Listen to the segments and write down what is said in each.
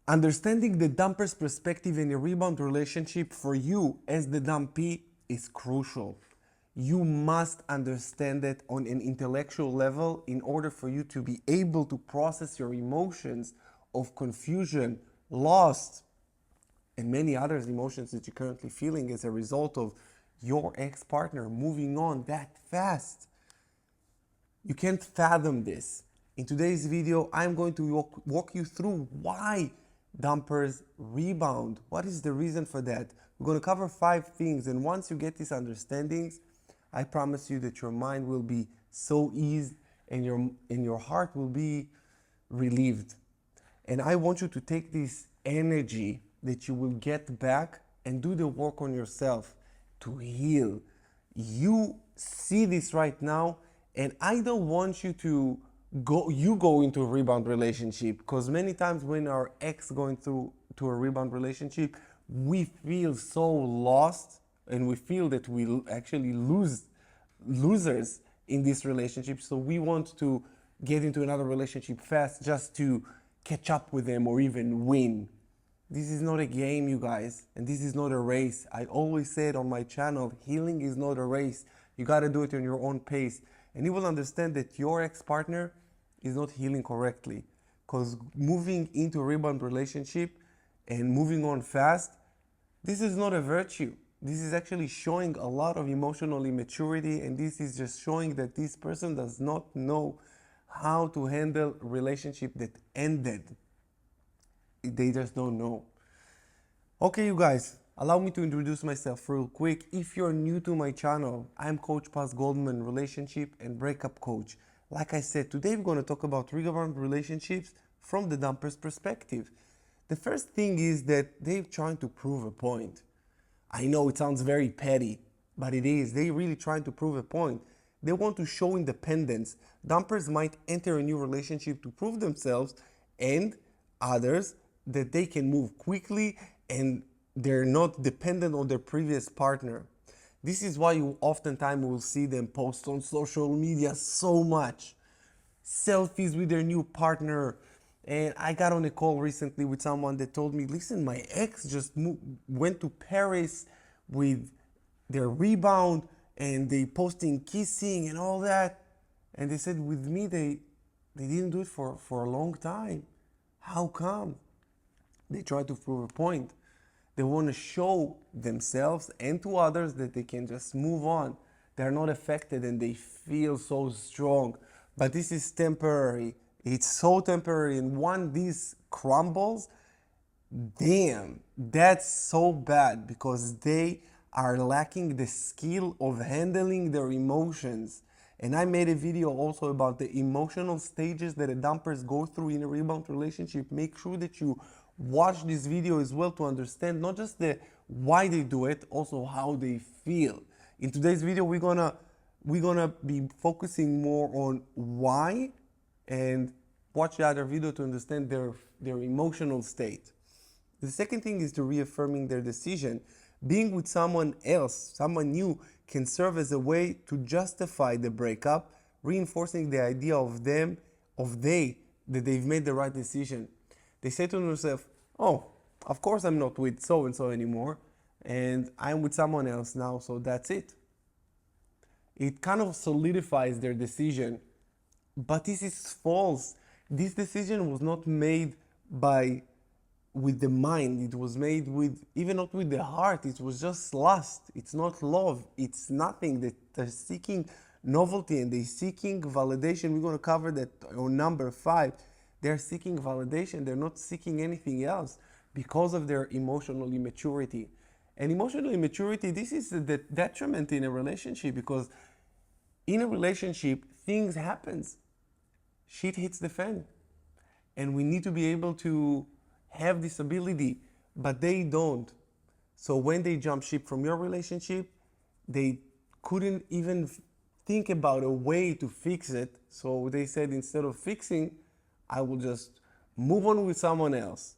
Understanding the dumper's perspective in a rebound relationship for you as the dumpee is crucial. You must understand it on an intellectual level in order for you to be able to process your emotions of confusion, loss, and many other emotions that you're currently feeling as a result of your ex-partner moving on that fast. You can't fathom this. In today's video, I'm going to walk you through why dumpers rebound. What is the reason for that? We're going to cover 5 things, and once you get these understandings, I promise you that your mind will be so eased and your heart will be relieved. And I want you to take this energy that you will get back and do the work on yourself to heal. You see this right now, and I don't want you to go into a rebound relationship, because many times when our ex going through to a rebound relationship, we feel so lost and we feel that we actually losers in this relationship. So we want to get into another relationship fast just to catch up with them or even win. This is not a game, you guys, and this is not a race. I always said on my channel, healing is not a race. You got to do it on your own pace, and you will understand that your ex-partner is not healing correctly, because moving into a rebound relationship and moving on fast, this is not a virtue. This is actually showing a lot of emotional immaturity, and this is just showing that this person does not know how to handle a relationship that ended. They just don't know. Okay, you guys, allow me to introduce myself real quick. If you're new to my channel, I'm Coach Goldman, relationship and breakup coach. Like I said, today we're going to talk about rebound relationships from the dumper's perspective. The first thing is that they're trying to prove a point. I know it sounds very petty, but it is. They're really trying to prove a point. They want to show independence. Dumpers might enter a new relationship to prove themselves and others that they can move quickly and they're not dependent on their previous partner. This is why you oftentimes will see them post on social media so much. Selfies with their new partner. And I got on a call recently with someone that told me, listen, my ex just went to Paris with their rebound and they posting kissing and all that. And they said with me, they didn't do it for a long time. How come? They try to prove a point. They want to show themselves and to others that they can just move on. They're not affected and they feel so strong. But this is temporary. It's so temporary. And when this crumbles, damn, that's so bad, because they are lacking the skill of handling their emotions. And I made a video also about the emotional stages that a dumpers go through in a rebound relationship. Make sure that you watch this video as well to understand not just the why they do it, also how they feel. In today's video, we're gonna be focusing more on why, and watch the other video to understand their emotional state. The second thing is to reaffirming their decision. Being with someone else, someone new, can serve as a way to justify the breakup, reinforcing the idea of that they've made the right decision. They say to themselves, oh, of course I'm not with so-and-so anymore, and I'm with someone else now, so that's it. It kind of solidifies their decision, but this is false. This decision was not made with the mind. It was made even not with the heart. It was just lust. It's not love. It's nothing. They're seeking novelty and they're seeking validation. We're going to cover that on number 5. They're seeking validation. They're not seeking anything else because of their emotional immaturity. And emotional immaturity, this is the detriment in a relationship, because in a relationship, things happens. Shit hits the fan. And we need to be able to have this ability, but they don't. So when they jump ship from your relationship, they couldn't even think about a way to fix it. So they said, instead of fixing, I will just move on with someone else.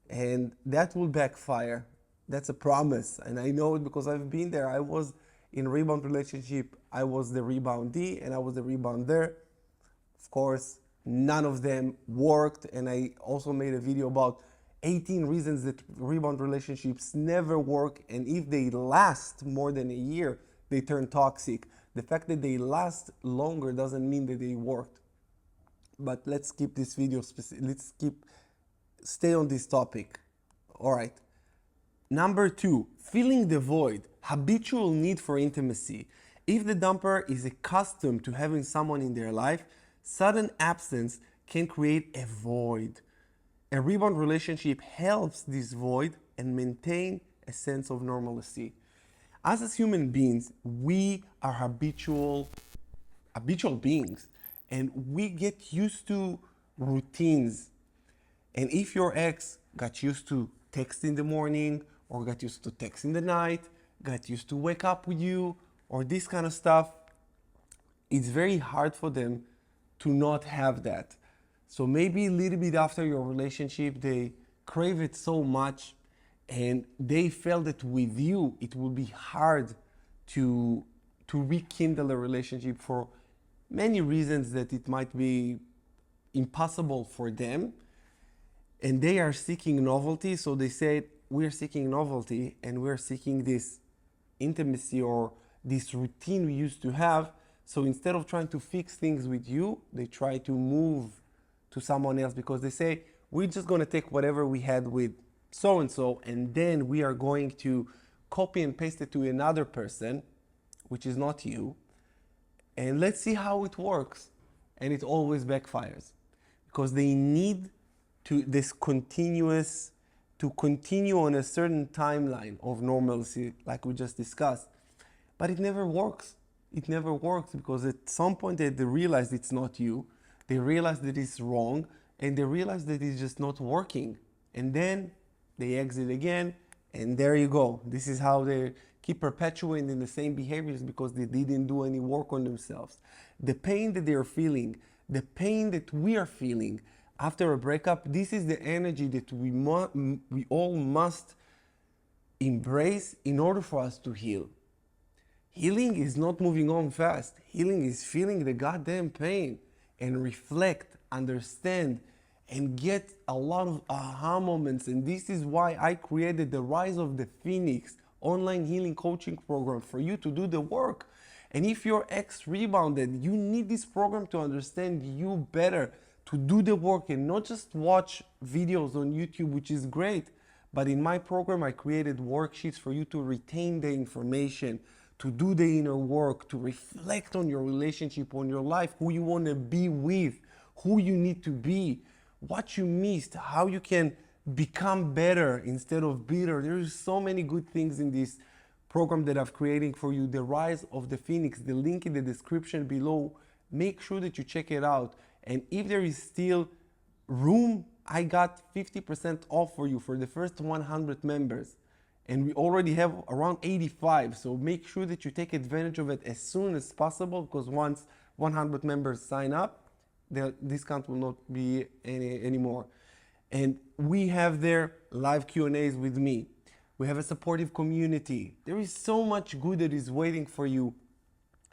And that will backfire. That's a promise. And I know it because I've been there. I was in a rebound relationship. I was the reboundee and I was the rebounder. Of course, none of them worked. And I also made a video about 18 reasons that rebound relationships never work, and if they last more than a year, they turn toxic. The fact that they last longer doesn't mean that they worked. But let's keep this video stay on this topic. All right. Number 2, filling the void, habitual need for intimacy. If the dumper is accustomed to having someone in their life, sudden absence can create a void. A rebound relationship helps this void and maintain a sense of normalcy. As human beings, we are habitual beings, and we get used to routines. And if your ex got used to text in the morning, or got used to text in the night, got used to wake up with you, or this kind of stuff, it's very hard for them to not have that. So maybe a little bit after your relationship, they crave it so much, and they felt that with you, it will be hard to rekindle a relationship for many reasons that it might be impossible for them. And they are seeking novelty, so they said, we're seeking novelty and we're seeking this intimacy or this routine we used to have. So instead of trying to fix things with you, they try to move to someone else, because they say, we're just going to take whatever we had with so-and-so, and then we are going to copy and paste it to another person, which is not you, and let's see how it works. And it always backfires, because they need to continue on a certain timeline of normalcy, like we just discussed. But it never works. It never works, because at some point they realize it's not you. They realize that it's wrong, and they realize that it's just not working. And then they exit again, and there you go. This is how they keep perpetuating the same behaviors, because they didn't do any work on themselves. The pain that they are feeling, the pain that we are feeling after a breakup, this is the energy that we all must embrace in order for us to heal. Healing is not moving on fast. Healing is feeling the goddamn pain and reflect, understand, and get a lot of aha moments. And this is why I created the Rise of the Phoenix online healing coaching program for you to do the work. And if your ex rebounded, you need this program to understand you better, to do the work and not just watch videos on YouTube, which is great. But in my program, I created worksheets for you to retain the information, to do the inner work, to reflect on your relationship, on your life, who you want to be with, who you need to be, what you missed, how you can become better instead of bitter. There's so many good things in this program that I've created for you, the Rise of the Phoenix, the link in the description below. Make sure that you check it out. And if there is still room, I got 50% off for you for the first 100 members. And we already have around 85. So make sure that you take advantage of it as soon as possible, because once 100 members sign up, the discount will not be anymore. And we have there live Q&As with me. We have a supportive community. There is so much good that is waiting for you.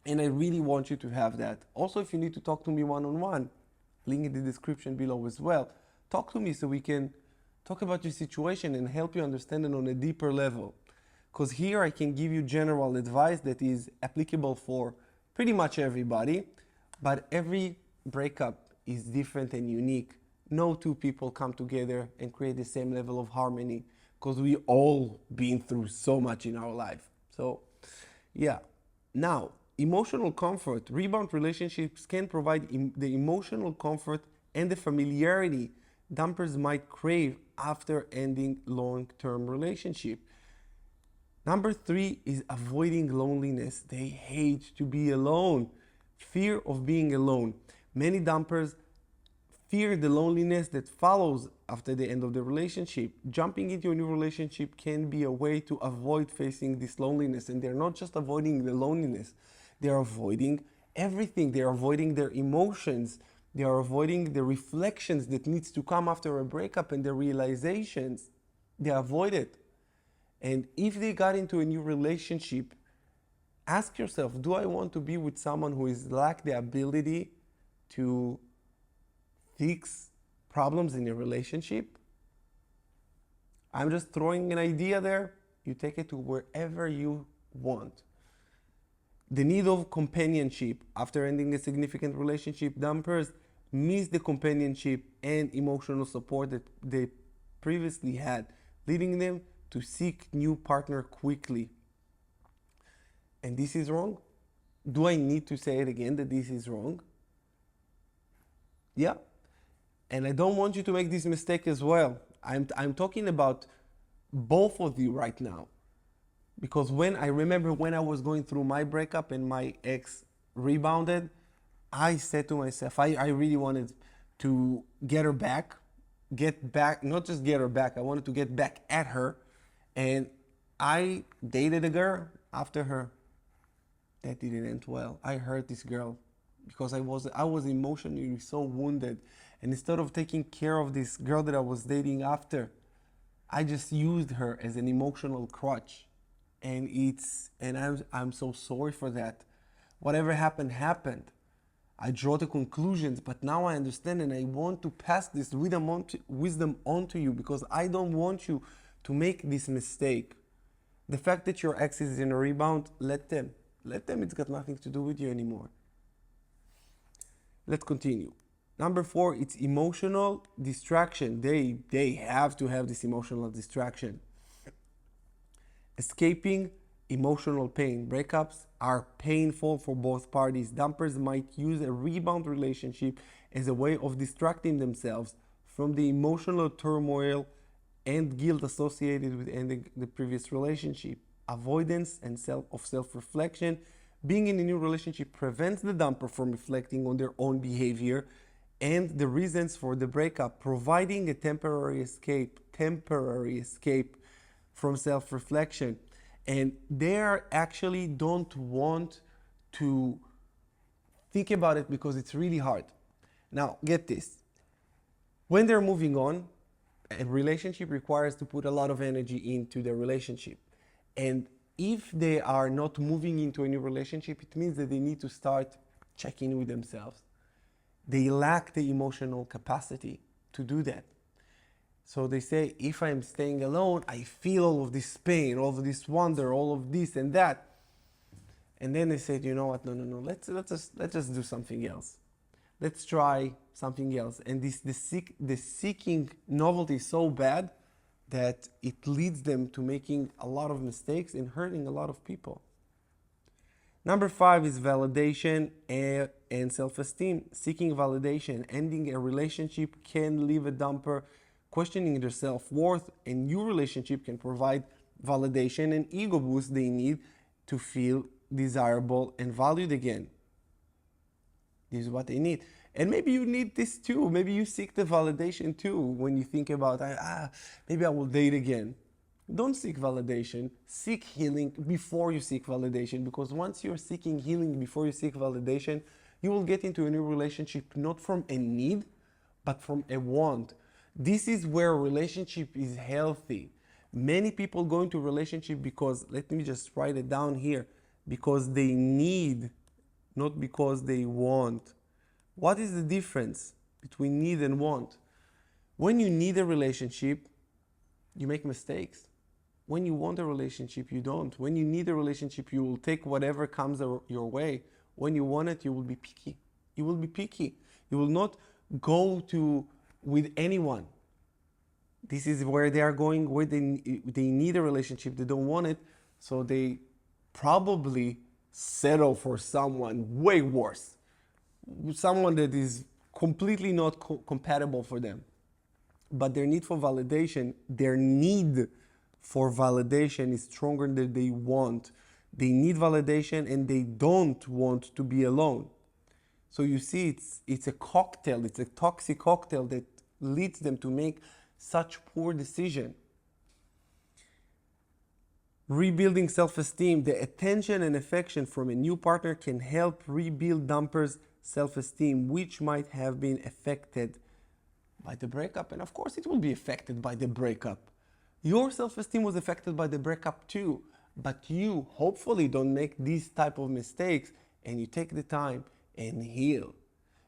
And I really want you to have that. Also, if you need to talk to me one-on-one, link in the description below as well. Talk to me so we can talk about your situation and help you understand it on a deeper level. Because here I can give you general advice that is applicable for pretty much everybody, but every breakup is different and unique. No two people come together and create the same level of harmony, because we all been through so much in our life. So yeah. Now, emotional comfort. Rebound relationships can provide the emotional comfort and the familiarity dumpers might crave after ending long-term relationship. Number 3 is avoiding loneliness. They hate to be alone. Fear of being alone. Many dumpers fear the loneliness that follows after the end of the relationship. Jumping into a new relationship can be a way to avoid facing this loneliness. And they're not just avoiding the loneliness, they're avoiding everything. They're avoiding their emotions. They are avoiding the reflections that needs to come after a breakup and the realizations. They avoid it. And if they got into a new relationship, ask yourself, do I want to be with someone who is lack the ability to fix problems in a relationship? I'm just throwing an idea there. You take it to wherever you want. The need of companionship. After ending a significant relationship, dumpers miss the companionship and emotional support that they previously had, leading them to seek new partner quickly. And this is wrong. Do I need to say it again that this is wrong? Yeah. And I don't want you to make this mistake as well. I'm talking about both of you right now. Because when I remember when I was going through my breakup and my ex rebounded, I said to myself, I really wanted to get back, not just get her back, I wanted to get back at her. And I dated a girl after her. That didn't end well. I hurt this girl because I was emotionally so wounded. And instead of taking care of this girl that I was dating after, I just used her as an emotional crutch. And I'm so sorry for that. Whatever happened, happened. I draw the conclusions, but now I understand and I want to pass this wisdom on to you because I don't want you to make this mistake. The fact that your ex is in a rebound, let them. It's got nothing to do with you anymore. Let's continue. Number 4, it's emotional distraction. They have to have this emotional distraction. Escaping emotional pain. Breakups are painful for both parties. Dumpers might use a rebound relationship as a way of distracting themselves from the emotional turmoil and guilt associated with ending the previous relationship. Avoidance and self-reflection. Being in a new relationship prevents the dumper from reflecting on their own behavior and the reasons for the breakup, providing a temporary escape from self-reflection. And they actually don't want to think about it because it's really hard. Now, get this. When they're moving on, a relationship requires to put a lot of energy into the relationship. And if they are not moving into a new relationship, it means that they need to start checking with themselves. They lack the emotional capacity to do that. So they say, if I'm staying alone, I feel all of this pain, all of this wonder, all of this and that. And then they said, you know what, no, let's just do something else. Let's try something else. And the seeking novelty is so bad that it leads them to making a lot of mistakes and hurting a lot of people. Number 5 is validation and self-esteem. Seeking validation, ending a relationship can leave a dumper questioning their self-worth. A new relationship can provide validation and ego boost they need to feel desirable and valued again. This is what they need. And maybe you need this too. Maybe you seek the validation too when you think about, maybe I will date again. Don't seek validation. Seek healing before you seek validation, because once you're seeking healing before you seek validation, you will get into a new relationship not from a need, but from a want. This is where a relationship is healthy. Many people go into a relationship because, let me just write it down here, because they need, not because they want. What is the difference between need and want? When you need a relationship, you make mistakes. When you want a relationship, you don't. When you need a relationship, you will take whatever comes your way. When you want it, you will be picky. You will be picky. You will not go with anyone. This is where they are going, where they need a relationship, they don't want it, so they probably settle for someone way worse. Someone that is completely not compatible for them. But their need for validation is stronger than they want. They need validation and they don't want to be alone. So you see, it's a cocktail, it's a toxic cocktail that leads them to make such poor decision. Rebuilding self-esteem. The attention and affection from a new partner can help rebuild dumpers' self-esteem, which might have been affected by the breakup. And of course it will be affected by the breakup. Your self-esteem was affected by the breakup too, but you hopefully don't make these type of mistakes and you take the time and heal.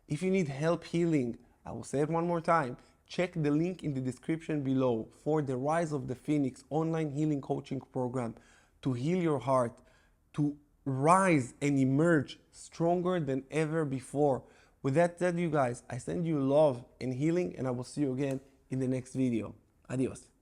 If you need help healing, I will say it one more time, check the link in the description below for the Rise of the Phoenix online healing coaching program to heal your heart, to rise and emerge stronger than ever before. With that said, you guys, I send you love and healing, and I will see you again in the next video. Adios.